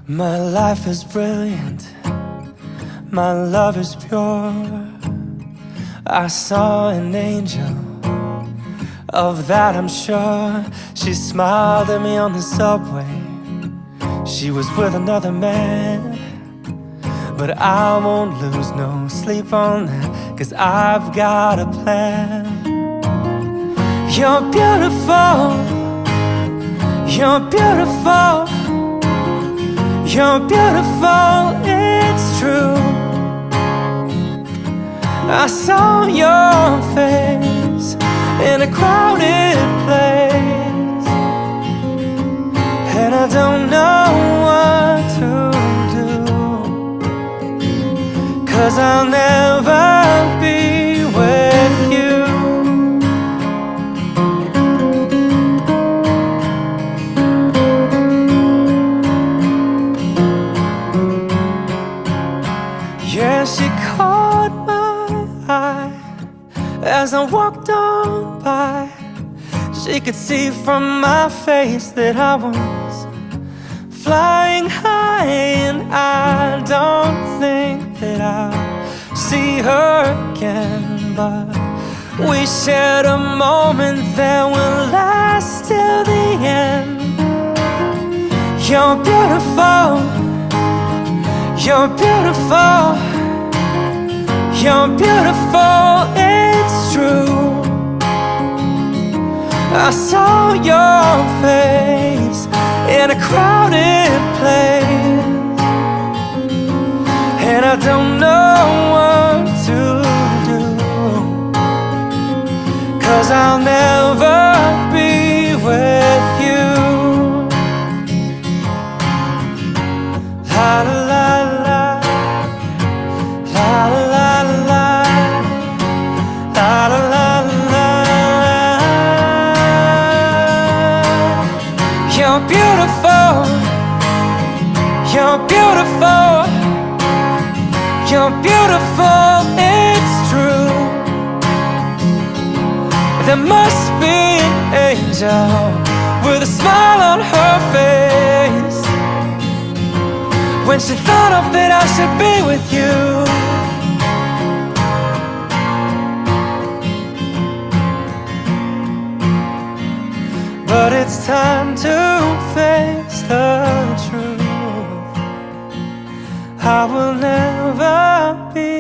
My life is brilliant, my love is pure. I saw an angel, of that I'm sure. She smiled at me on the subway. She was with another man, but I won't lose no sleep on that, 'cause I've got a plan. You're beautiful, you're beautiful, you're beautiful, it's true. I saw your face in a crowded place, and I don't know what to do, 'cause I'll never be with you. Yeah, she caught my eye as I walked on by. She could see from my face that I was flying high, and I don't think that I'll see her again, but we shared a moment that will last till the end. You're beautiful, you're beautiful, you're beautiful, it's true. I saw your face in a crowded place, and I don't know what to do, 'cause I'll never be with you. La la la la, la la la la, la la la la. You're beautiful, you're beautiful, you're beautiful, it's true. There must be an angel with a smile on her face when she thought of that I should be with you. But it's time to face the truth. I will never be